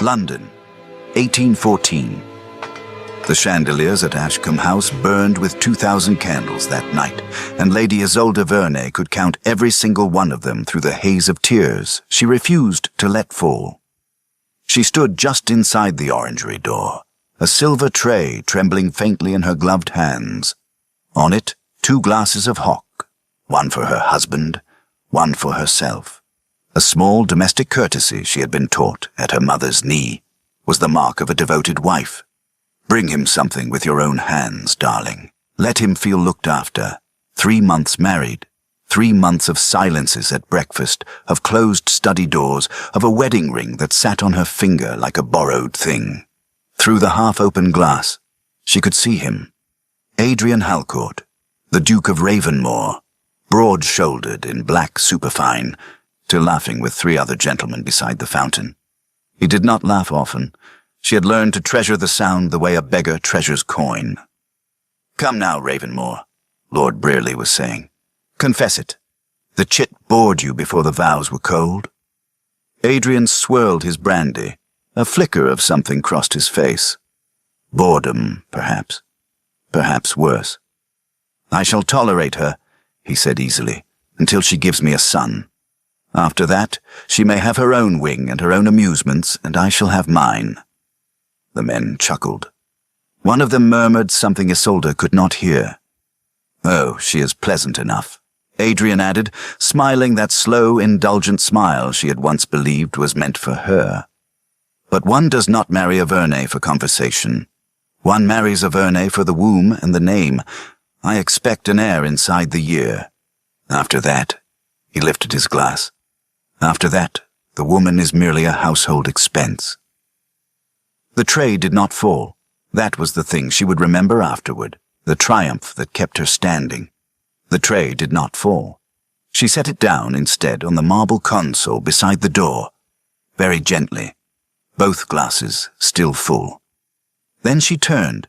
London, 1814. The chandeliers at Ashcombe House burned with 2,000 candles that night, and Lady Isolde Verney could count every single one of them through the haze of tears she refused to let fall. She stood just inside the orangery door, a silver tray trembling faintly in her gloved hands. On it, 2 glasses of hock, one for her husband, one for herself. A small domestic courtesy she had been taught at her mother's knee was the mark of a devoted wife. Bring him something with your own hands, darling. Let him feel looked after. 3 months married. 3 months of silences at breakfast, of closed study doors, of a wedding ring that sat on her finger like a borrowed thing. Through the half-open glass, she could see him. Adrian Halcourt, the Duke of Ravenmore, broad-shouldered in black superfine, still laughing with 3 other gentlemen beside the fountain. He did not laugh often. She had learned to treasure the sound the way a beggar treasures coin. "Come now, Ravenmore," Lord Brearley was saying. "Confess it. The chit bored you before the vows were cold." Adrian swirled his brandy. A flicker of something crossed his face. Boredom, perhaps. Perhaps worse. "I shall tolerate her," he said easily, "until she gives me a son. After that, she may have her own wing and her own amusements, and I shall have mine." The men chuckled. One of them murmured something Isolde could not hear. "Oh, she is pleasant enough," Adrian added, smiling that slow, indulgent smile she had once believed was meant for her. "But one does not marry a Verney for conversation. One marries a Verney for the womb and the name. I expect an heir inside the year. After that," he lifted his glass, "after that, the woman is merely a household expense." The tray did not fall. That was the thing she would remember afterward, the triumph that kept her standing. The tray did not fall. She set it down instead on the marble console beside the door, very gently, both glasses still full. Then she turned,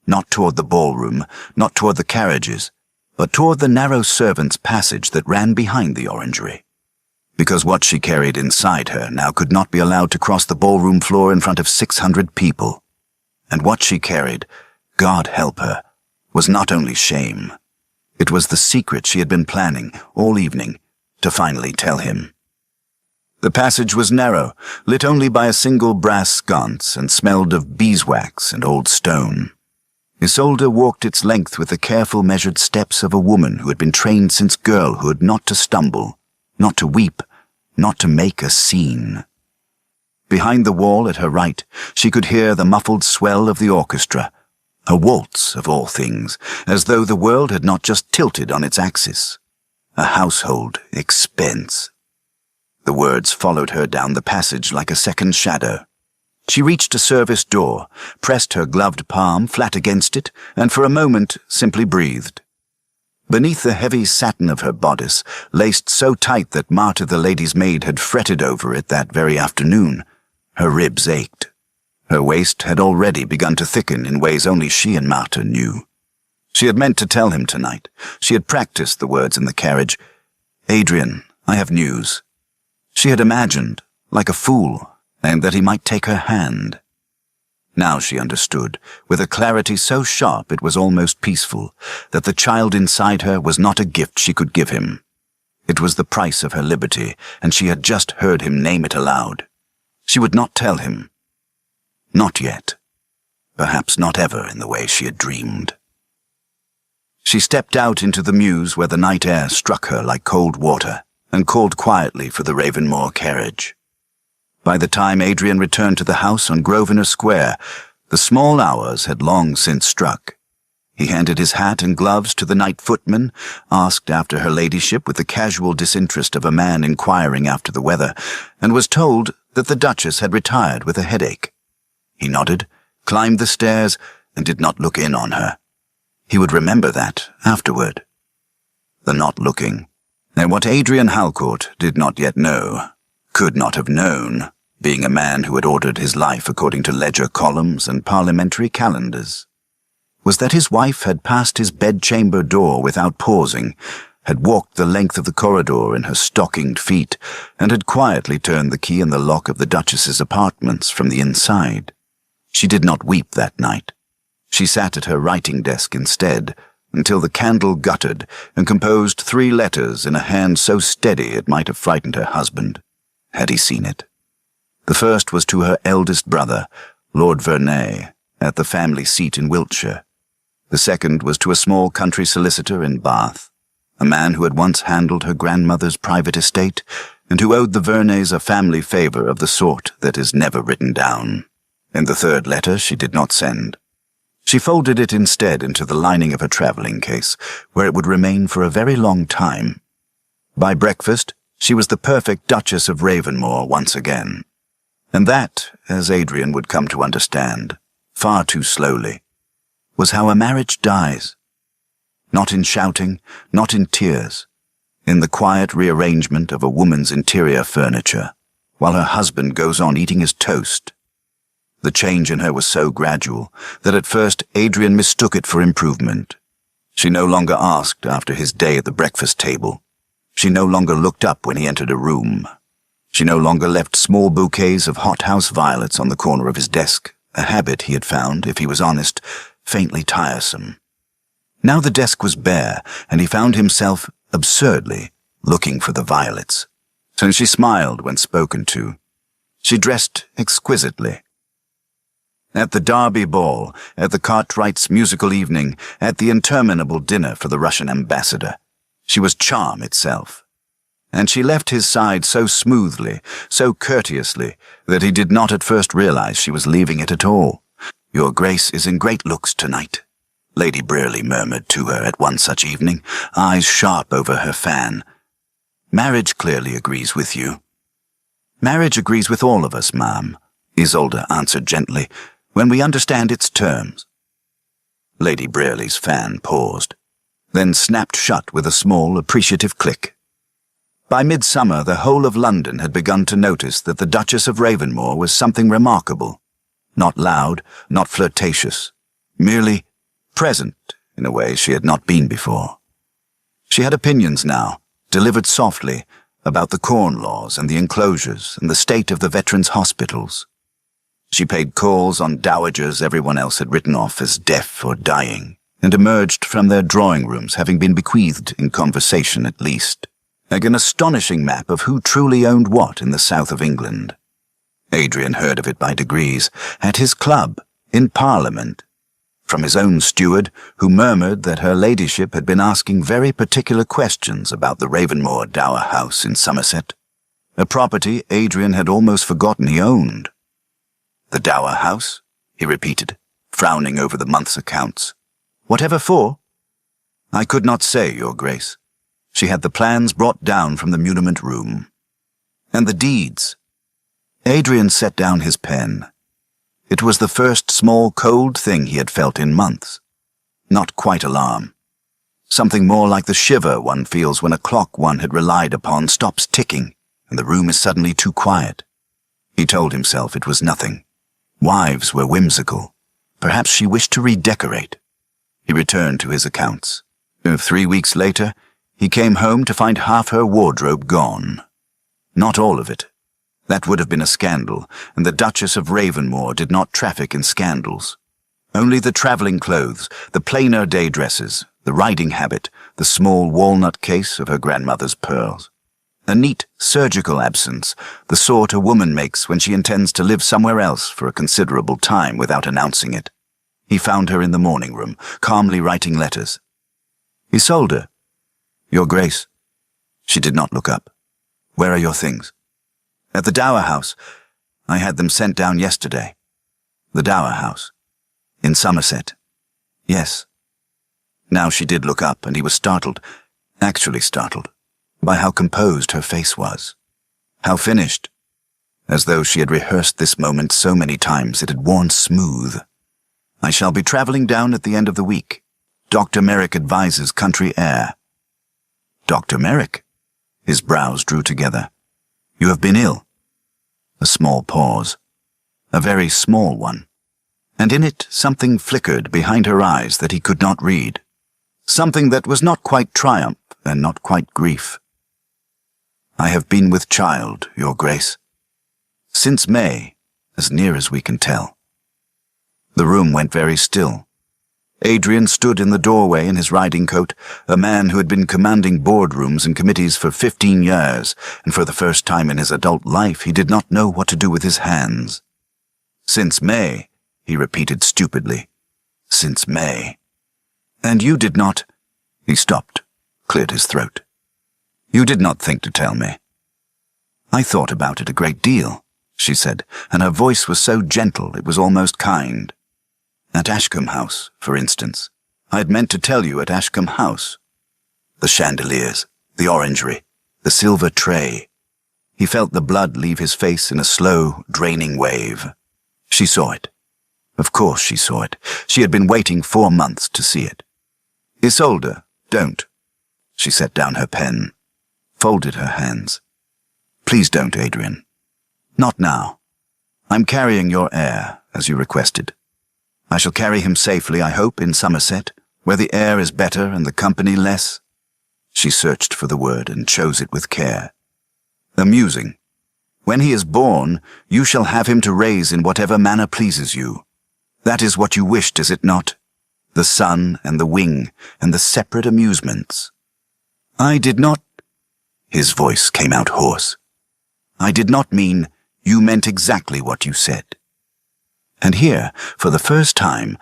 not toward the ballroom, not toward the carriages, but toward the narrow servants' passage that ran behind the orangery. Because what she carried inside her now could not be allowed to cross the ballroom floor in front of 600 people. And what she carried, God help her, was not only shame. It was the secret she had been planning all evening to finally tell him. The passage was narrow, lit only by a single brass sconce, and smelled of beeswax and old stone. Isolde walked its length with the careful measured steps of a woman who had been trained since girlhood not to stumble, not to weep, not to make a scene. Behind the wall at her right, she could hear the muffled swell of the orchestra, a waltz of all things, as though the world had not just tilted on its axis. A household expense. The words followed her down the passage like a second shadow. She reached a service door, pressed her gloved palm flat against it, and for a moment simply breathed. Beneath the heavy satin of her bodice, laced so tight that Martha the lady's maid had fretted over it that very afternoon, her ribs ached. Her waist had already begun to thicken in ways only she and Martha knew. She had meant to tell him tonight. She had practiced the words in the carriage. "Adrian, I have news." She had imagined, like a fool, and that he might take her hand. Now she understood, with a clarity so sharp it was almost peaceful, that the child inside her was not a gift she could give him. It was the price of her liberty, and she had just heard him name it aloud. She would not tell him. Not yet. Perhaps not ever in the way she had dreamed. She stepped out into the mews where the night air struck her like cold water, and called quietly for the Ravenmore carriage. By the time Adrian returned to the house on Grosvenor Square, the small hours had long since struck. He handed his hat and gloves to the night footman, asked after her ladyship with the casual disinterest of a man inquiring after the weather, and was told that the Duchess had retired with a headache. He nodded, climbed the stairs, and did not look in on her. He would remember that afterward. The not looking, and what Adrian Halcourt did not yet know, could not have known, being a man who had ordered his life according to ledger columns and parliamentary calendars, was that his wife had passed his bedchamber door without pausing, had walked the length of the corridor in her stockinged feet, and had quietly turned the key in the lock of the Duchess's apartments from the inside. She did not weep that night. She sat at her writing desk instead, until the candle guttered and composed 3 letters in a hand so steady it might have frightened her husband, had he seen it. The first was to her eldest brother, Lord Verney, at the family seat in Wiltshire. The second was to a small country solicitor in Bath, a man who had once handled her grandmother's private estate, and who owed the Verneys a family favour of the sort that is never written down. And the third letter she did not send. She folded it instead into the lining of her travelling case, where it would remain for a very long time. By breakfast, she was the perfect Duchess of Ravenmore once again. And that, as Adrian would come to understand, far too slowly, was how a marriage dies. Not in shouting, not in tears, in the quiet rearrangement of a woman's interior furniture, while her husband goes on eating his toast. The change in her was so gradual that at first Adrian mistook it for improvement. She no longer asked after his day at the breakfast table. She no longer looked up when he entered a room. She no longer left small bouquets of hothouse violets on the corner of his desk, a habit he had found, if he was honest, faintly tiresome. Now the desk was bare, and he found himself, absurdly, looking for the violets. So she smiled when spoken to. She dressed exquisitely. At the Derby ball, at the Cartwrights' musical evening, at the interminable dinner for the Russian ambassador, she was charm itself. And she left his side so smoothly, so courteously, that he did not at first realize she was leaving it at all. "Your Grace is in great looks tonight," Lady Brearley murmured to her at one such evening, eyes sharp over her fan. "Marriage clearly agrees with you." "Marriage agrees with all of us, ma'am," Isolde answered gently, "when we understand its terms." Lady Brearley's fan paused, then snapped shut with a small, appreciative click. By midsummer, the whole of London had begun to notice that the Duchess of Ravenmore was something remarkable. Not loud, not flirtatious, merely present in a way she had not been before. She had opinions now, delivered softly, about the Corn Laws and the enclosures and the state of the veterans' hospitals. She paid calls on dowagers everyone else had written off as deaf or dying, and emerged from their drawing rooms having been bequeathed, in conversation at least, like an astonishing map of who truly owned what in the south of England. Adrian heard of it by degrees, at his club, in Parliament, from his own steward, who murmured that her ladyship had been asking very particular questions about the Ravenmore Dower House in Somerset, a property Adrian had almost forgotten he owned. "The Dower House?" he repeated, frowning over the month's accounts. "Whatever for?" "I could not say, Your Grace. She had the plans brought down from the muniment room." "And the deeds?" Adrian set down his pen. It was the first small cold thing he had felt in months. Not quite alarm. Something more like the shiver one feels when a clock one had relied upon stops ticking, and the room is suddenly too quiet. He told himself it was nothing. Wives were whimsical. Perhaps she wished to redecorate. He returned to his accounts. 3 weeks later, he came home to find half her wardrobe gone. Not all of it. That would have been a scandal, and the Duchess of Ravenmore did not traffic in scandals. Only the travelling clothes, the plainer day dresses, the riding habit, the small walnut case of her grandmother's pearls. A neat, surgical absence, the sort a woman makes when she intends to live somewhere else for a considerable time without announcing it. He found her in the morning room, calmly writing letters. "Isolde." "Your Grace." She did not look up. "Where are your things?" "At the Dower House. I had them sent down yesterday." "The Dower House? In Somerset?" "Yes." Now she did look up, and he was startled, actually startled, by how composed her face was. How finished. As though she had rehearsed this moment so many times it had worn smooth. "I shall be travelling down at the end of the week. Dr. Merrick advises country air." "Dr. Merrick?" His brows drew together. "You have been ill?" A small pause. A very small one. And in it something flickered behind her eyes that he could not read. Something that was not quite triumph, and not quite grief. "I have been with child, Your Grace. Since May, as near as we can tell." The room went very still. Adrian stood in the doorway in his riding coat, a man who had been commanding boardrooms and committees for 15 years, and for the first time in his adult life he did not know what to do with his hands. "Since May," he repeated stupidly. "Since May. And you did not—" He stopped, cleared his throat. "You did not think to tell me." "I thought about it a great deal," she said, and her voice was so gentle it was almost kind. "At Ashcombe House, for instance. I had meant to tell you at Ashcombe House. The chandeliers, the orangery, the silver tray." He felt the blood leave his face in a slow, draining wave. She saw it. Of course she saw it. She had been waiting 4 months to see it. "Isolde, don't." She set down her pen, folded her hands. "Please don't, Adrian. Not now. I'm carrying your heir, as you requested. I shall carry him safely, I hope, in Somerset, where the air is better and the company less." She searched for the word and chose it with care. "Amusing. When he is born, you shall have him to raise in whatever manner pleases you. That is what you wished, is it not? The sun and the wing and the separate amusements." "I did not—" His voice came out hoarse. "I did not mean you meant exactly what you said." And here, for the first time,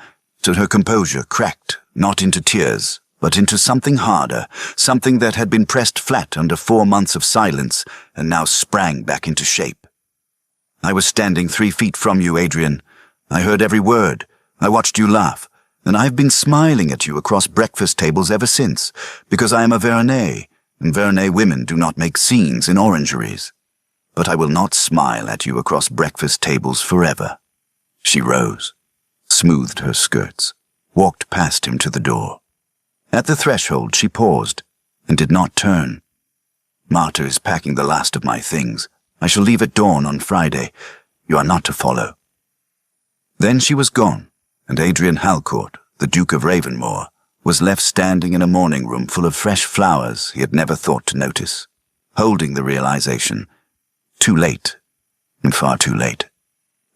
her composure cracked, not into tears, but into something harder, something that had been pressed flat under 4 months of silence, and now sprang back into shape. "I was standing 3 feet from you, Adrian. I heard every word. I watched you laugh, and I have been smiling at you across breakfast tables ever since, because I am a Vernay, and Vernay women do not make scenes in orangeries. But I will not smile at you across breakfast tables forever." She rose, smoothed her skirts, walked past him to the door. At the threshold she paused, and did not turn. "Martha is packing the last of my things. I shall leave at dawn on Friday. You are not to follow." Then she was gone, and Adrian Halcourt, the Duke of Ravenmore, was left standing in a morning room full of fresh flowers he had never thought to notice, holding the realization, too late, and far too late,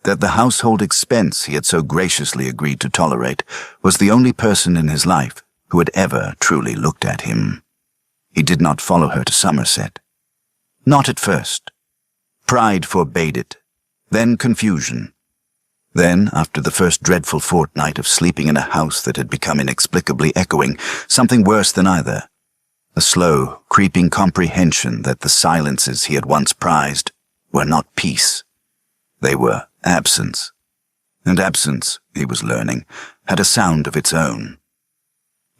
that the household expense he had so graciously agreed to tolerate was the only person in his life who had ever truly looked at him. He did not follow her to Somerset. Not at first. Pride forbade it, then confusion. Then, after the first dreadful fortnight of sleeping in a house that had become inexplicably echoing, something worse than either. A slow, creeping comprehension that the silences he had once prized were not peace. They were absence. And absence, he was learning, had a sound of its own.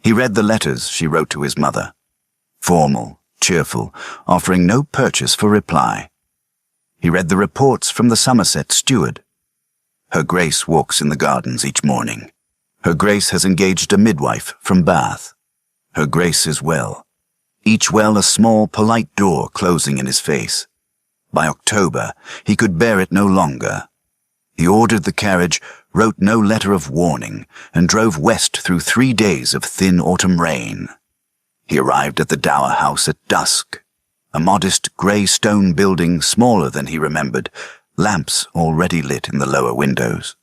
He read the letters she wrote to his mother. Formal, cheerful, offering no purchase for reply. He read the reports from the Somerset steward. Her Grace walks in the gardens each morning. Her Grace has engaged a midwife from Bath. Her Grace is well. Each well a small, polite door closing in his face. By October, he could bear it no longer. He ordered the carriage, wrote no letter of warning, and drove west through 3 days of thin autumn rain. He arrived at the Dower House at dusk, a modest grey stone building smaller than he remembered, lamps already lit in the lower windows.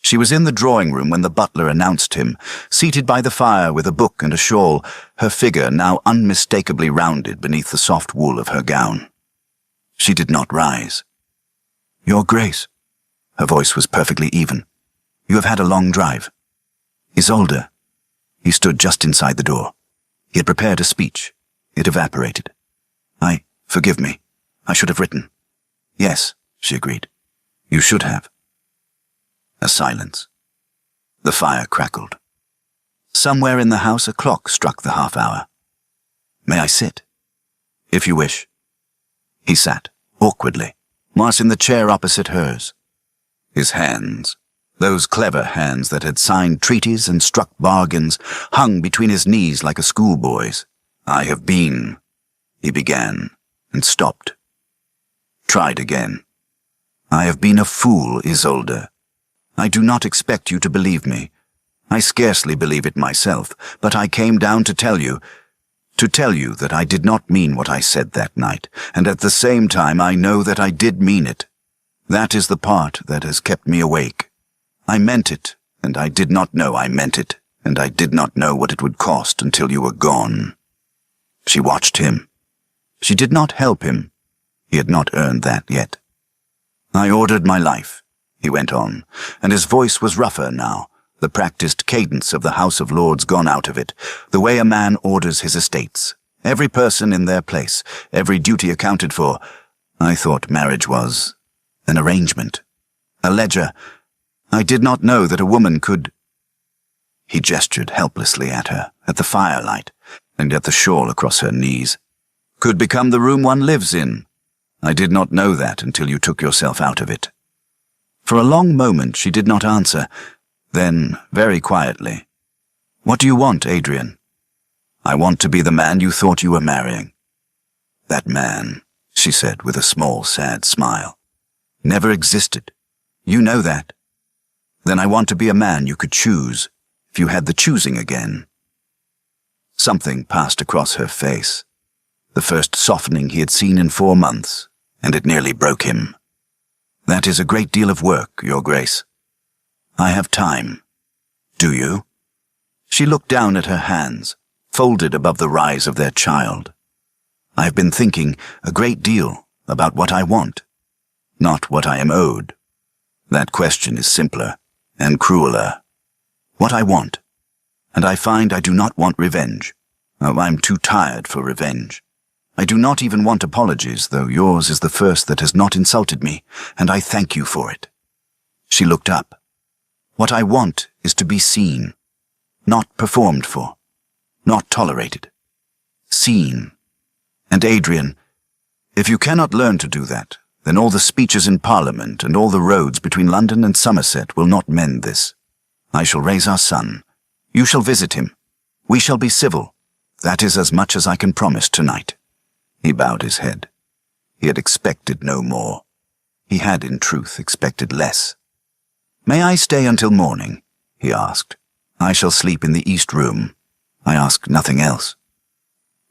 She was in the drawing-room when the butler announced him, seated by the fire with a book and a shawl, her figure now unmistakably rounded beneath the soft wool of her gown. She did not rise. "Your Grace." Her voice was perfectly even. "You have had a long drive." "Isolde." He stood just inside the door. He had prepared a speech. It evaporated. Forgive me. I should have written." "Yes," she agreed. "You should have." A silence. The fire crackled. Somewhere in the house a clock struck the half-hour. "May I sit?" "If you wish." He sat, awkwardly, Mars in the chair opposite hers. His hands, those clever hands that had signed treaties and struck bargains, hung between his knees like a schoolboy's. "I have been," he began, and stopped. Tried again. "I have been a fool, Isolde. I do not expect you to believe me. I scarcely believe it myself, but I came down to tell you. To tell you that I did not mean what I said that night, and at the same time I know that I did mean it. That is the part that has kept me awake. I meant it, and I did not know I meant it, and I did not know what it would cost until you were gone." She watched him. She did not help him. He had not earned that yet. "I ordered my life," he went on, and his voice was rougher now, the practiced cadence of the House of Lords gone out of it, the way a man orders his estates, every person in their place, every duty accounted for. I thought marriage was an arrangement, a ledger. I did not know that a woman could— He gestured helplessly at her, at the firelight, and at the shawl across her knees. "Could become the room one lives in. I did not know that until you took yourself out of it." For a long moment she did not answer. Then, very quietly, "What do you want, Adrian?" "I want to be the man you thought you were marrying." "That man," she said with a small, sad smile, "never existed. You know that. Then I want to be a man you could choose, if you had the choosing again." Something passed across her face, the first softening he had seen in 4 months, and it nearly broke him. "That is a great deal of work, Your Grace." "I have time." "Do you?" She looked down at her hands, folded above the rise of their child. "I have been thinking a great deal about what I want, not what I am owed. That question is simpler and crueler. What I want. And I find I do not want revenge. Oh, I'm too tired for revenge. I do not even want apologies, though yours is the first that has not insulted me, and I thank you for it." She looked up. "What I want is to be seen, not performed for, not tolerated. Seen. And Adrian, if you cannot learn to do that, then all the speeches in Parliament and all the roads between London and Somerset will not mend this. I shall raise our son. You shall visit him. We shall be civil. That is as much as I can promise tonight." He bowed his head. He had expected no more. He had, in truth, expected less. "May I stay until morning?" he asked. "I shall sleep in the east room. I ask nothing else."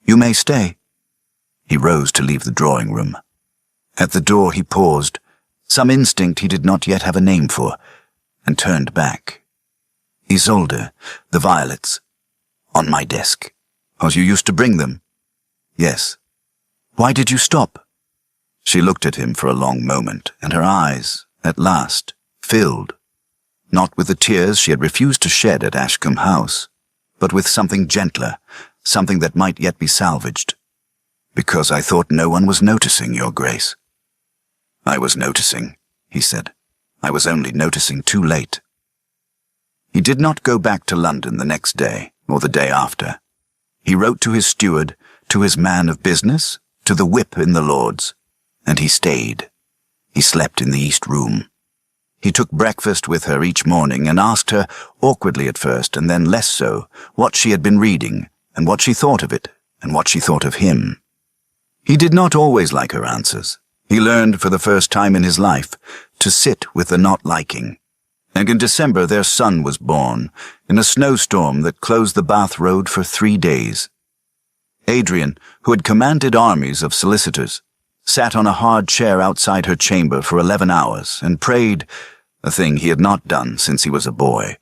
"You may stay." He rose to leave the drawing room. At the door he paused, some instinct he did not yet have a name for, and turned back. "Isolde, the violets. On my desk. As you used to bring them?" "Yes." "Why did you stop?" She looked at him for a long moment, and her eyes, at last, filled. Not with the tears she had refused to shed at Ashcombe House, but with something gentler, something that might yet be salvaged. "Because I thought no one was noticing, Your Grace." "I was noticing," he said. "I was only noticing too late." He did not go back to London the next day, or the day after. He wrote to his steward, to his man of business, to the whip in the Lords, and he stayed. He slept in the east room. He took breakfast with her each morning and asked her, awkwardly at first and then less so, what she had been reading, and what she thought of it, and what she thought of him. He did not always like her answers. He learned for the first time in his life to sit with the not liking. And in December their son was born, in a snowstorm that closed the Bath Road for 3 days. Adrian, who had commanded armies of solicitors, sat on a hard chair outside her chamber for 11 hours and prayed, a thing he had not done since he was a boy,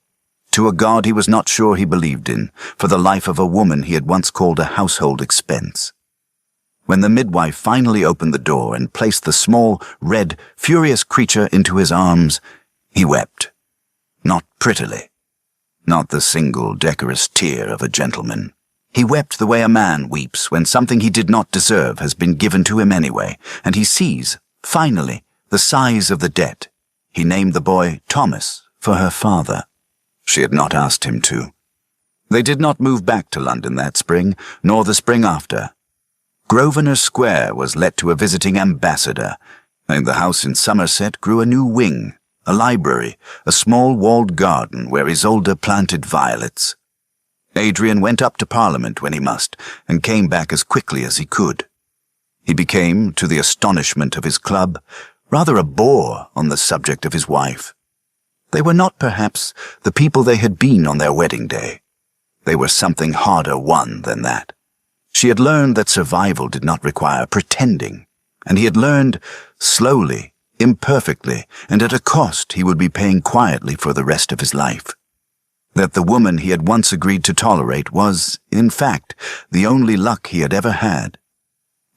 to a God he was not sure he believed in, for the life of a woman he had once called a household expense. When the midwife finally opened the door and placed the small, red, furious creature into his arms, he wept. Not prettily. Not the single decorous tear of a gentleman. He wept the way a man weeps when something he did not deserve has been given to him anyway, and he sees, finally, the size of the debt. He named the boy Thomas for her father. She had not asked him to. They did not move back to London that spring, nor the spring after. Grosvenor Square was let to a visiting ambassador, and the house in Somerset grew a new wing, a library, a small walled garden where Isolde planted violets. Adrian went up to Parliament when he must, and came back as quickly as he could. He became, to the astonishment of his club, rather a bore on the subject of his wife. They were not, perhaps, the people they had been on their wedding day. They were something harder won than that. She had learned that survival did not require pretending, and he had learned slowly, imperfectly, and at a cost he would be paying quietly for the rest of his life. That the woman he had once agreed to tolerate was, in fact, the only luck he had ever had.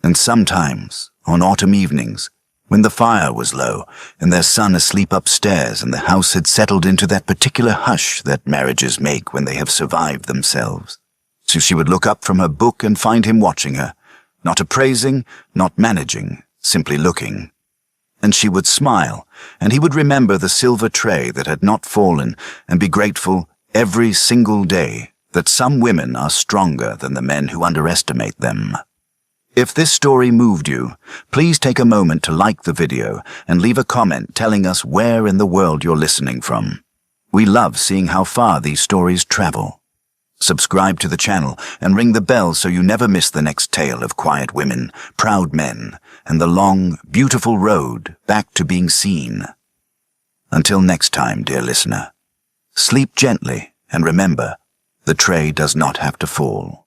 And sometimes, on autumn evenings, when the fire was low and their son asleep upstairs and the house had settled into that particular hush that marriages make when they have survived themselves, so she would look up from her book and find him watching her, not appraising, not managing, simply looking. And she would smile, and he would remember the silver tray that had not fallen and be grateful every single day that some women are stronger than the men who underestimate them. If this story moved you, please take a moment to like the video and leave a comment telling us where in the world you're listening from. We love seeing how far these stories travel. Subscribe to the channel and ring the bell so you never miss the next tale of quiet women, proud men, and the long, beautiful road back to being seen. Until next time, dear listener, sleep gently and remember, the tray does not have to fall.